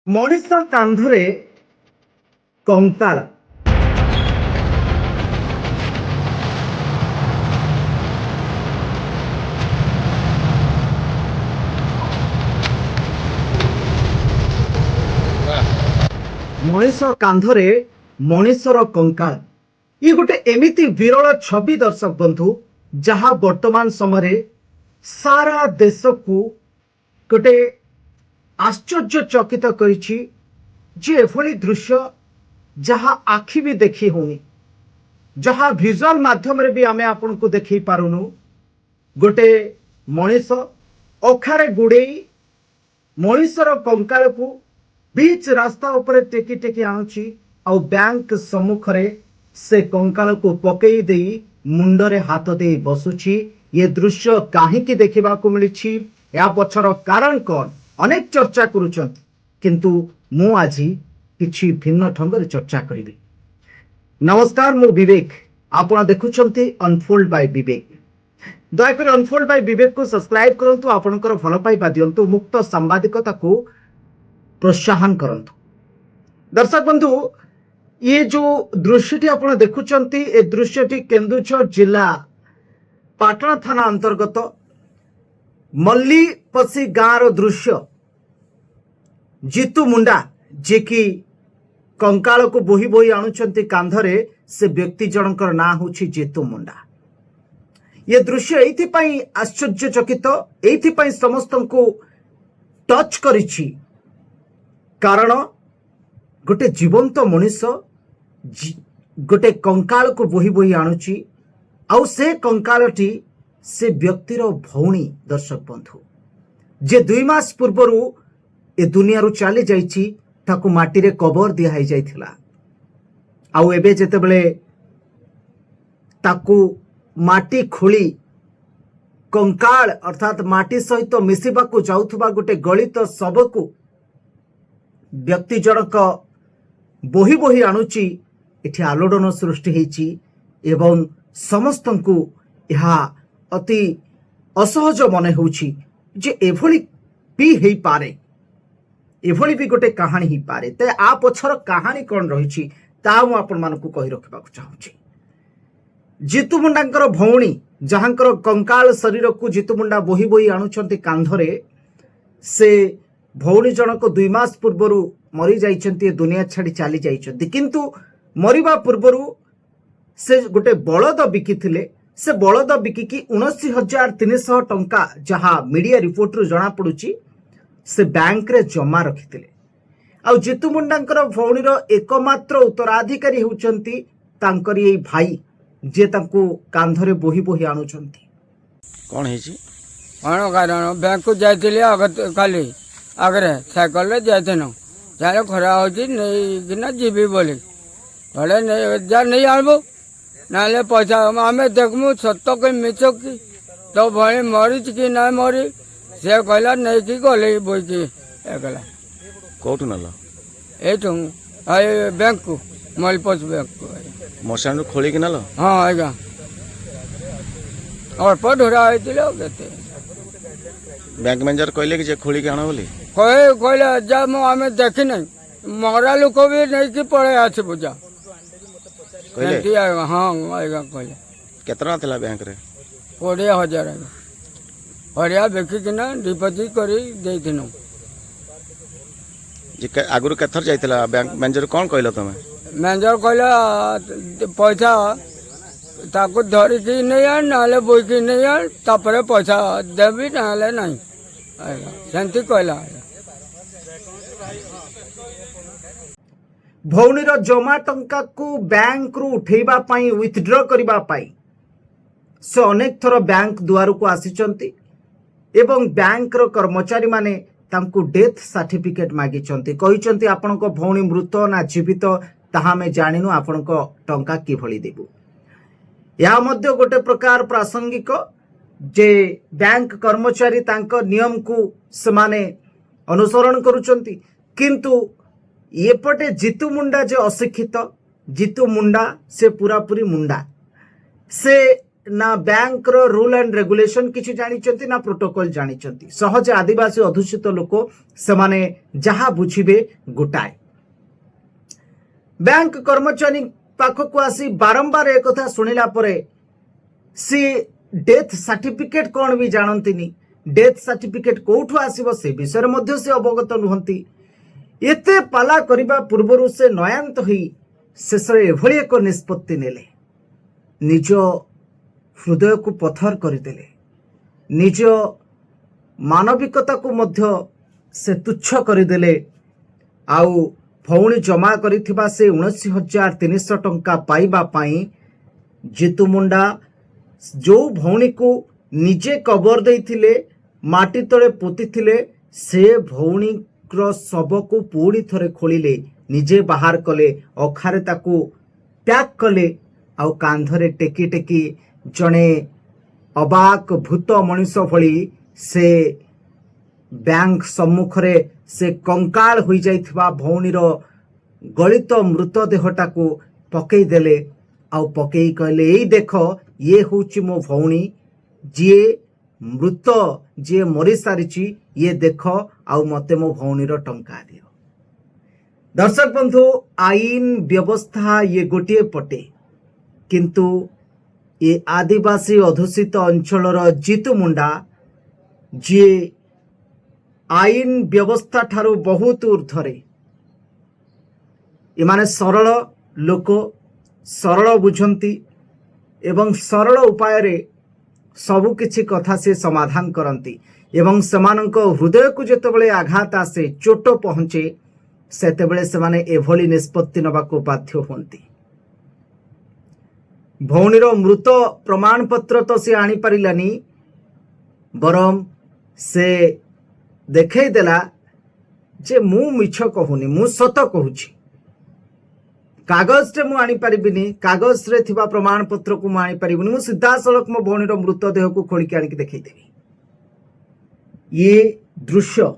ମଣିଷ କାନ୍ଧରେ କଙ୍କାଳ। ମଣିଷ କାନ୍ଧରେ ମଣିଷର କଙ୍କାଳ। ଇଏ ଗୋଟେ ଏମିତି ବିରଳ ଛବି ଦର୍ଶକ ବନ୍ଧୁ, ଯାହା ବର୍ତ୍ତମାନ ସମୟରେ ସାରା ଦେଶକୁ ଗୋଟେ ଆଶ୍ଚର୍ଯ୍ୟଚକିତ କରିଛି ଯେ ଏଭଳି ଦୃଶ୍ୟ ଯାହା ଆଖି ବି ଦେଖି ହଉନି, ଯାହା ଭିଜୁଆଲ ମାଧ୍ୟମରେ ବି ଆମେ ଆପଣଙ୍କୁ ଦେଖେଇ ପାରୁନୁ। ଗୋଟେ ମଣିଷ ଅଖାରେ ଗୁଡ଼େଇ ମଣିଷର କଙ୍କାଳକୁ ବିଚ୍ ରାସ୍ତା ଉପରେ ଟେକି ଟେକି ଆଣୁଛି, ଆଉ ବ୍ୟାଙ୍କ ସମ୍ମୁଖରେ ସେ କଙ୍କାଳକୁ ପକେଇ ଦେଇ ମୁଣ୍ଡରେ ହାତ ଦେଇ ବସୁଛି। ଏ ଦୃଶ୍ୟ କାହିଁକି ଦେଖିବାକୁ ମିଳିଛି, ଏହା ପଛର କାରଣ କ'ଣ, ଅନେକ ଚର୍ଚ୍ଚା କରୁଛନ୍ତି, କିନ୍ତୁ ମୁଁ ଆଜି କିଛି ଭିନ୍ନ ଢଙ୍ଗରେ ଚର୍ଚ୍ଚା କରିବି। ନମସ୍କାର, ମୁଁ ବିବେକ, ଆପଣ ଦେଖୁଛନ୍ତି ଅନଫୋଲ୍ଡ ବାଇ ବିବେକ। ଦୟାକରି ଅନଫୋଲ୍ଡ ବାଇ ବିବେକକୁ ସବସ୍କ୍ରାଇବ କରନ୍ତୁ, ଆପଣଙ୍କର ଭଲ ପାଇବା ଦିଅନ୍ତୁ, ମୁକ୍ତ ସାମ୍ବାଦିକତାକୁ ପ୍ରୋତ୍ସାହନ କରନ୍ତୁ। ଦର୍ଶକ ବନ୍ଧୁ, ये जो दृश्यटी आप देखुंत, ए दृश्यटी केन्दुझर जिला पाटण थाना अंतर्गत मल्लीपसी गाँव दृश्य। जीतू मुंडा जे कि कंकाल को बोही बोही आणुचंती कांधरे, से व्यक्ति जनकर ना होछि जीतू मुंडा। ये दृश्य एइथिपाई आश्चर्यचकित, एइथिपाई समस्तंको टच करिछि, कारण गोटे जीवंत मनीष गोटे कंकाल को बोही बोही आणुची, आउ से कंकालटी से व्यक्तिर भौणी। दर्शक बंधु, जे 2 मास पूर्वरु ए दुनिया रु चली जाइछि, ताकू माटी रे कबर दिया है जाइथिला, आउ एबे जेतेबेले ताकू माटी खोली कंकाल अर्थात माटी सहित मिसिबाकू जाउथबा गोटे गलित सबकू व्यक्ति जनक बोही बोही आणुची। एठी आलोड़न सृष्टि होइछि एवं समस्तंकु यह अति असहज मन होउछि जे एभली भी हेई पारे, एभली भी गोटे कहानी ही पारे। ते आ पछर कहानी कोन रहिछि ता मु आपन मानकु कहि रखबाकु चाहूछि। जीतू मुंडांकर भौणी, जहांकर कंकाल शरीर को जीतू मुंडा बोही बोही आणुछंती कांधरे, से भौणी जनक 2 मास पूर्वरु मरी जाइछंती, दुनिया छाड़ी चली जाइछंती, किंतु मरिबा पूर्वरु से गोटे बलद बिकिथिले। से बलद बिकिकी 79,300 टंका, जहा मीडिया रिपोर्ट रु जना पड़ुची, से बैंक रे जमा रखिथिले। आ जीतू मुंडांकर भौणीर एकमात्र उत्तराधिकारी होउचंती तांकरी एई भाई, जे तांको कांधरे बोही बोही आणुचंती। कौन है कौन कारण बैंक को जाइए खाली आगे साइकिल रे जाइथन जाए खरा होना जीवी बोली कहले नहीं जा नहीं आनबो ना पैसा आम देखमु सत कि मिछ कि तो भाई मरी कि ना मरी से कहला नहीं कि गले बोई कि एकला कौटू नल एठू बैंक को मल्लीपस बैंक को मशान खोल नल। हाँ आज्ञा अल्प ढोरा होते बैंक मैनेजर कहले कि खोल के आण बोली कहले जा आम देखी नहीं मरा लोक भी नहीं कि पड़े आसबू जा कहले। हाँ आज्ञा कहले केतना थिला बैंक रे 20,000 हरिया बेचिकिना डिपोजिट कर जे आगुरु केथर जाइतिला बैंक मैनेजर कौन कहलो तमे मैनेजर कहला पैसा ताको धरिकी नहीं आन ना बोईकी नहीं आन तापर पैसा देवी ना नहीं सेमती कहला। भौणीर जमा टंका को बैंक रु उठेबा पाई, विथड्र करबा पाई से अनेक थर बैंक द्वार को आसीचंती एवं बैंक रो कर्मचारी माने तांको डेथ सर्टिफिकेट मागिचंती, कहिचंती आपनको भौणी मृत ना जीवित ताहा में जानिनु, आपनको टंका कि भली देबु। या मध्य गोटे प्रकार प्रासंगिक जे बैंक कर्मचारी तांको नियम को समाने अनुसरण करुचंती, किंतु एपटे जीतू मुंडा जे अशिक्षित, जीतू मुंडा से पूरा पूरी मुंडा, से ना बैंक रो रूल एंड रेगुलेशन किछि जानिचंती ना प्रोटोकॉल जानिचंती सहज आदिवासी अधूषित लोक से माने जहा बुझिबे गोटाए बैंक कर्मचारी पाखक आसी बारंबार एक कथा सुनिला परे सी डेथ सर्टिफिकेट कौन भी जानती डेथ सर्टिफिकेट कौठु आसीबो से विषय मध्य से अवगत नुहंती एते पाला करिबा पूर्वरु से नयांत होई शेषरे एभଳି एक निष्पत्ति नेले निज हृदय को पत्थर करदेले निज मानविकता को मध्य से तुच्छ करदेले आउ भौणी जमा करिथिबा से 19,300 टंका पाइबा पाई जीतू मुंडा जो भौणी को निजे कबर देइथिले माटी तले पोतिथिले से भौणी शव को पुणी थरे खोलिले निजे बाहर कले अखारे ताकू पैक कले आउ कांधरे टेकी टेकी जणे अबाक भूत मनीष भली से बैंक सम्मुखरे से कंकाल हो जाइथिबा भौणीर गलित मृतदेहटा को पकई देले आउ पकई कहले एई देख ये होची मो भौणी जी मृत जी मरी सारिची ये देख आउ मते मो भौणीर टंका दियो। दर्शक बंधु आईन व्यवस्था ये गोटे पटे किंतु ये आदिवासी अधूषित अंचलर जीतू मुंडा जी आईन व्यवस्था ठारू बहुत ऊर्ध्वरे एमाने सरल लोक सरल बुझंती एवं सरल उपाय रे सबु किछि कथा से समाधान करती एवं सेमानंक हृदय को जेतेबेले आघात आसे चोट पहुंचे सेतेबेले सेमाने एभली निष्पत्ति नबाको बाध्य होंती। भौणीर मृत प्रमाण पत्र तो से आनी पारिलानी बरम से देखै देला जे मु मिछ कहूनी मु सत कहूची कागज रे मु आनी परिबिनी कागज रे थिबा प्रमाण पत्र को मु आनी परिबिनी मु सीधा सड़क मो भौणीर मृतदेह को खोली के आनी देखै देबी। ये दृश्य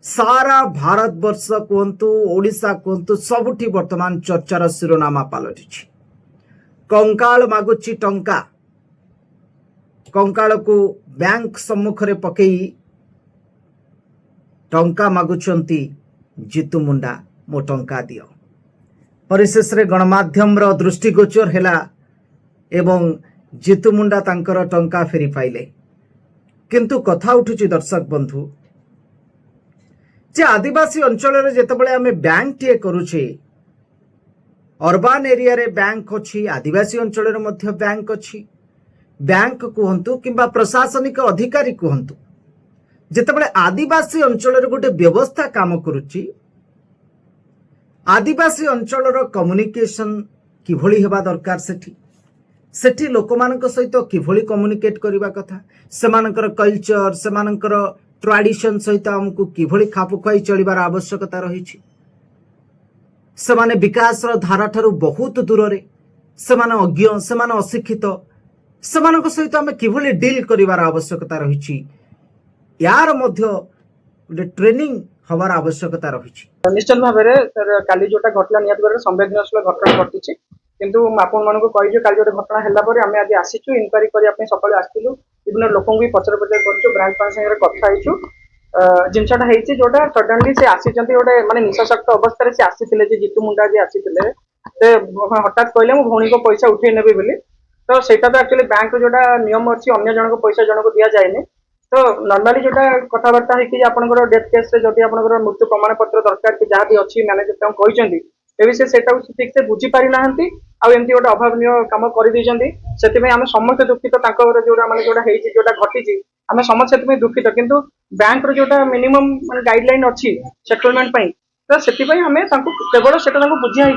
सारा भारत वर्ष कहतु ओडिशा कहतु सबुठी वर्तमान चर्चार शिरोनामा पलटि कंकाल मागुची टंका कंकाल को बैंक सम्मुखरे पकई टंका मागुचंती जीतू मुंडा मो टंका दियो परिशेष रे गणमाध्यम रो दृष्टिगोचर हैला एवं जीतू मुंडा तांकर टंका फेरी पाइले किंतु कथा उठुची दर्शक बंधु जे आदिवासी अंचल रे जेतेबेले आमे बैंक टिए करूचे अर्बान एरिया रे बैंक अछि आदिवासी अंचल रे मध्य बैंक अछि बैंक कहंतु किंबा प्रशासनिक अधिकारी कहंतु जेतेबेले आदिवासी अंचल रे गोटे व्यवस्था काम करूची आदिवासी अंचल रो कम्युनिकेशन किभली हेबा दरकार सेठी लोकमानक सहित किभली कम्युनिकेट करबा कथा सेमानकर कल्चर सेमानकर ट्रेडिशन सहित हमकु किभली खाप खुआई चलिबार आवश्यकता रहिछि सेमाने विकास रो धारा ठारू बहुत दूर रे सेमाने अज्ञ सेमाने अशिक्षित सेमानक सहित हम किभली डील करिबार आवश्यकता रहिछि यार मध्य गोटे ट्रेनिंग हबार आवश्यकता रहिछि। निश्चित भाव में काली जोटा घटना निहत भाव संवेदनशील घटना घटी किंतु आपण मानक कही काली जो घटना है आम आज आसीचु इनक्वारी करने सकाल आसलु विभिन्न लोक भी पचर पचर कर ब्रांच पान सागर कथा होइछु जिनसटा होती जोटा सडनली से आसी गोटे माने निशाशक्त अवस्था से आसी जीतू मुंडा जी आसी हठात कहले मो भौणी को पैसा उठे नेबे बोली तो सेटा तो एक्चुअली बैंक जोटा नियम अच्छी अन्य जन को पैसा जन को दिया जाए तो नॉर्मली जोटा कथबार्ता है कि आपनकर डेथ केस रे जदि आपनकर मृत्यु प्रमाण पत्र दरकार कि जहाँ भी अच्छी मैनेजर ताऊ कहिसेंती एबी से सेटा ठीक से बुझी पारि नाहंती आ एमती गोटे अभावनीय काम कर दैछंती सेति आम समस्त दुखित तांकर जोटा माने जोटा हेइछि जोटा घटिछि आम समस्त सेति दुखित किंतु बैंक रो जोटा मिनिमम माने गाइडलाइन अच्छी सेटलमेंट पई तो सेति आम केवल सेटा बुझा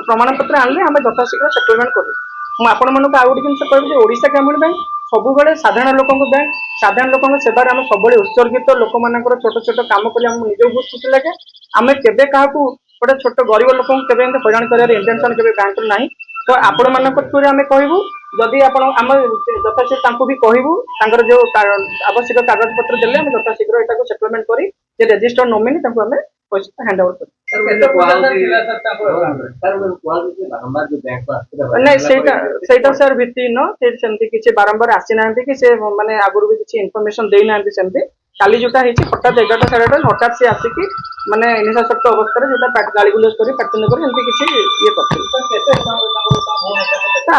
प्रमाण पत्र आनले आम यथाशीघ्र सेटलमेंट करूँ ମୁଁ ଆପଣମାନଙ୍କୁ ଆଉ ଗୋଟେ ଜିନିଷ କହିବି ଯେ ଓଡ଼ିଶା ଗ୍ରାମୀଣ ବ୍ୟାଙ୍କ ସବୁବେଳେ ସାଧାରଣ ଲୋକଙ୍କ ବ୍ୟାଙ୍କ ସାଧାରଣ ଲୋକଙ୍କ ସେବାରେ ଆମେ ସବୁବେଳେ ଉତ୍ସର୍ଗିତ ଲୋକମାନଙ୍କର ଛୋଟ ଛୋଟ କାମ କଲେ ଆମକୁ ନିଜକୁ ବହୁତ ଖୁସି ଲାଗେ ଆମେ କେବେ କାହାକୁ ଗୋଟେ ଛୋଟ ଗରିବ ଲୋକଙ୍କୁ କେବେ ଏମିତି ହଇରାଣ କରିବାର ଇଣ୍ଟେନସନ୍ କେବେ ବ୍ୟାଙ୍କର ନାହିଁ ତ ଆପଣମାନଙ୍କ ଥ୍ରୁରେ ଆମେ କହିବୁ ଯଦି ଆପଣ ଆମେ ଯଥାଶୀଘ୍ର ତାଙ୍କୁ ବି କହିବୁ ତାଙ୍କର ଯେଉଁ ଆବଶ୍ୟକ କାଗଜପତ୍ର ଦେଲେ ଆମେ ଯଥାଶୀଘ୍ର ଏଟାକୁ ସେଟଲମେଣ୍ଟ କରି ଯେ ରେଜିଷ୍ଟର୍ଡ ନୋମିନି ତାଙ୍କୁ ଆମେ ପଇସା ହ୍ୟାଣ୍ଡ ଓଭର କରିବୁ। ନାଇଁ ସେଇଟା ସାର୍ ଭିତ୍ତିହୀନ ସେ ସେମିତି କିଛି ବାରମ୍ବାର ଆସିନାହାନ୍ତି କି ସେ ମାନେ ଆଗରୁ ବି କିଛି ଇନଫର୍ମେସନ ଦେଇନାହାନ୍ତି ସେମିତି। କାଲି ଯୋଉଟା ହେଇଛି ହଠାତ୍ 11ଟା 11:30 ହଠାତ୍ ସେ ଆସିକି ମାନେ ନିଶାସକ୍ତ ଅବସ୍ଥାରେ ଯୋଉଟା ଗାଳିଗୁଲଜ କରି ପାଟିତୁଣ୍ଡ କରି ଏମିତି କିଛି ଇଏ କରିଥିଲେ।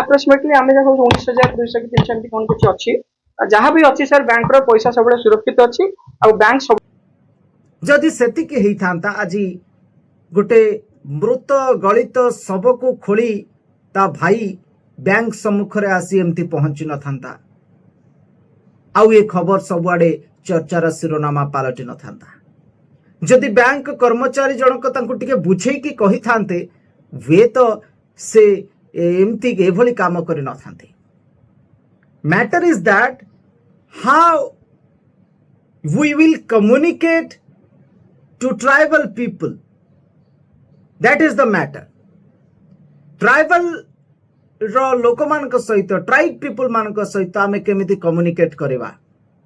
ଆପ୍ରୋକ୍ସିମେଟଲି ଆମେ ଯାହା 19,200 କି 300 ଏମିତି କଣ କିଛି ଅଛି। ଯାହା ବି ଅଛି ସାର୍ ବ୍ୟାଙ୍କର ପଇସା ସବୁବେଳେ ସୁରକ୍ଷିତ ଅଛି ଆଉ ବ୍ୟାଙ୍କ ସବୁ ଯଦି ସେତିକି ହେଇଥାନ୍ତା ଆଜି ଗୋଟେ ମୃତ ଗଳିତ ଶବକୁ ଖୋଳି ତା ଭାଇ ବ୍ୟାଙ୍କ ସମ୍ମୁଖରେ ଆସି ଏମିତି ପହଞ୍ଚି ନଥାନ୍ତା ଆଉ ଏ ଖବର ସବୁଆଡେ ଚର୍ଚ୍ଚାର ଶିରୋନାମା ପାଲଟି ନଥାନ୍ତା। ଯଦି ବ୍ୟାଙ୍କ କର୍ମଚାରୀ ଜଣକ ତାଙ୍କୁ ଟିକେ ବୁଝେଇକି କହିଥାନ୍ତେ ହୁଏତ ସେ ଏମିତି ଏଭଳି କାମ କରିନଥାନ୍ତେ। Matter is that how we will communicate to tribal people. That is the matter. Tribal ଲୋକମାନଙ୍କ ସହିତ ट्राइब people ମାନଙ୍କ ସହିତ ଆମେ କେମିତି କମ୍ୟୁନିକେଟ୍ କରିବା?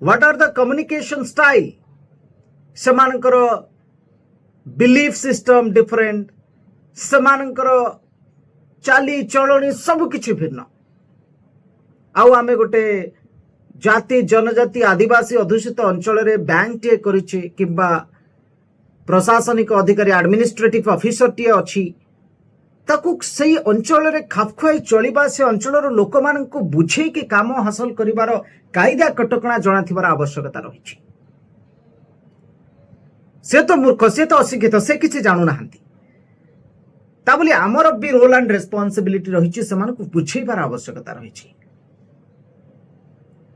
What are the communication style? ସେମାନଙ୍କର ବିଲିଫ ସିଷ୍ଟମ ଡିଫରେଣ୍ଟ, ସେମାନଙ୍କର ଚାଲି ଚଳଣି ସବୁ କିଛି ଭିନ୍ନ। ଆଉ ଆମେ ଗୋଟେ ଜାତି जनजाति आदिवासी अधुषित अंचल बैंक टे करिछि किंबा प्रशासनिक अधिकारी एडमिनिस्ट्रेटिव ऑफिसर टे अछि ताकू सही अंचल रे खापखुआई चलिबा से अंचलर लोक मानक बुझे कि काम हासिल करिवार कायदा कटकणा जणा थिबार आवश्यकता रहिछि। से तो मूर्ख, से तो अशिक्षित, से किछि जानु नाहंती। ता बोली हमर भी रोल एंड रेस्पोंसिबिलिटी रहिछि, सेमानकु बुझेबार आवश्यकता रहिछि।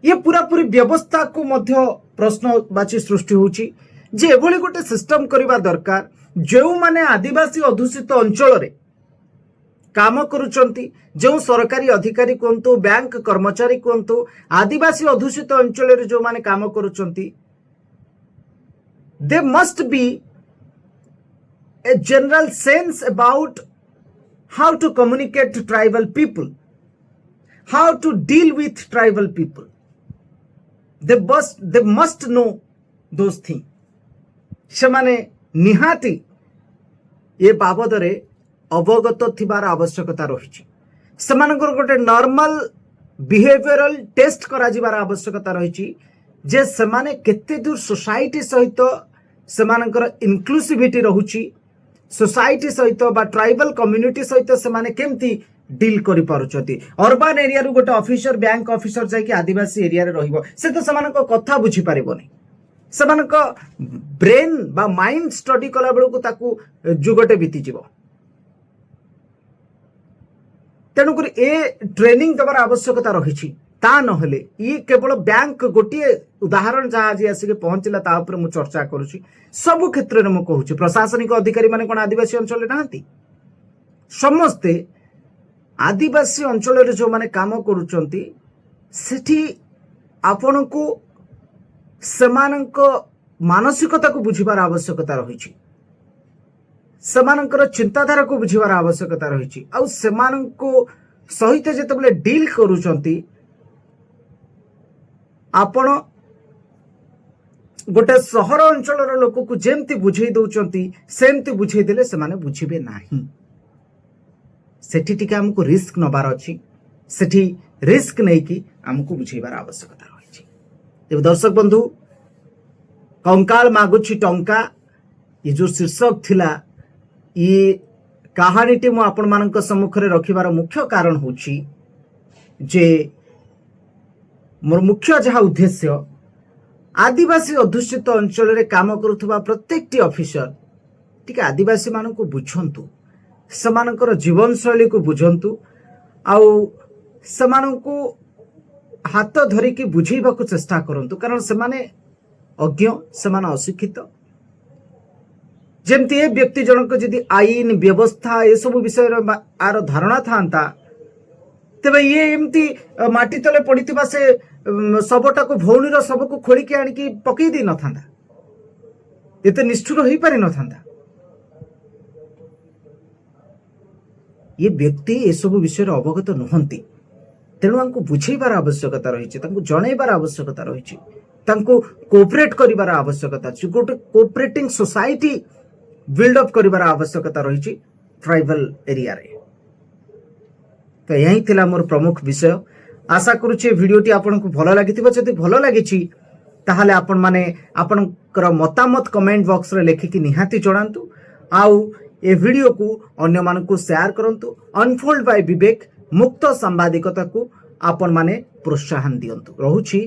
ये पूरा पूरी व्यवस्था को मध्य प्रश्नवाची सृष्टि होची जे एभली गोटे सिस्टम करबा दरकार जो माने आदिवासी अधुषित अंचल रे काम करूचंती, जो सरकारी अधिकारी कोंतु बैंक कर्मचारी कोंतु आदिवासी अधुषित अंचल रे जो माने काम करूचंती, they must be a general sense about how to communicate to tribal people, how to deal with tribal people. They must know those things. सेमाने निहाती ये बाबद रे अवगत थिबार आवश्यकता रहिछि। सेमानकर गोटे नॉर्मल बिहेवियरल टेस्ट करा जिबार आवश्यकता रहिछि जे सेमाने केते दूर सोसाइटी सहित सेमानकर इनक्लूसिविटी रहुछि, सोसाइटी सहित बा ट्राइबल कम्युनिटी सहित सेमाने केमती डील करि पारुचती। अर्बन एरिया रु गोटे ऑफिसर बैंक ऑफिसर जाय कि आदिवासी एरिया रे रहिबो, से तो सेमानक कथा बुझी पारिबोनी। सेमानक ब्रेन बा माइंड स्टडी कला बेलू ताकू जुगटे बीती जीवो। तेणु कर ए ट्रेनिंग दबार आवश्यकता रहिछि। ता नहले ये केवल बैंक गोटे उदाहरण जहाँ आज आसिक पहुंचला ता ऊपर मु चर्चा करूछि। सब क्षेत्र में मु कहूछि प्रशासनिक अधिकारी माने कोन आदिवासी अंचल नाहंती, समस्ते आदिवासी अंचल रे जो माने काम करूचंती सेठी आपण को सेमानक मानसिकता को बुझिबार आवश्यकता रहिछि, सेमानकर चिंताधारा को बुझिबार आवश्यकता रहिछि। आ सेमानक सहित जेतेबेले डील करूचंती आपण गोटे सहर अंचल लोक को जेमती बुझे दउचंती सेमती बुझे देले सेमाने बुझिबे नाही। सेठी टिके हमको रिस्क नबार अछि, सेठी रिस्क नै कि हमको बुझेबार आवश्यकता रहिछि। तेबे दर्शक बंधु, कंकाल मागुछि टंका ये जो शीर्षक थिला, ये कहानीटी मु आपण मानक सम्मुखरे रखिबार मुख्य कारण होछि जे मोर मुख्य जहा उद्देश्य आदिवासी अधुषित अंचल रे काम करुथबा प्रत्येकटी ऑफिसर टिके आदिवासी मानक बुझंतु, सेमानकर जीवन शैली को बुझंतु, आउ सेमानकु हाथ धरिकी बुझेबा को चेष्टा करंतु, कारण सेमाने अज्ञ, सेमाने अशिक्षित। जेमती ए व्यक्ति जनक जदि आईन व्यवस्था ए सब विषय आर धारणा थांता तेबे ये एमती माटी तले पड़िथिबा से सबटा को भौणीर सब को खोली के आनी पकई दी न थांता, एते निष्ठुर होई पारि न थांता। ये व्यक्ति ए सब विषय अवगत नुहंती, तेणु हमको बुझेबार आवश्यकता रहिछि, तांको जणैबार आवश्यकता रहिछि, तांको कोऑपरेट करिबार आवश्यकता अछि। गोटे कोऑपरेटिंग सोसाइटी बिल्डअप करिवार आवश्यकता रही ट्राइबल एरिया रे। तो यही थिला मोर प्रमुख विषय। आशा करुचे वीडियोटी आपनको भल लागिथिबो। जदि भल लागिछि ताहाले आपण माने आपनकर मतामत कमेंट बॉक्स रे लेखिकी निहाती जणांतु। आउ ए वीडियो को अन्य मानकु शेयर करंतु। अनफोल्ड बाय विवेक मुक्त सांबादिकता को आपण माने प्रोत्साहन दियंतु। रहुछि।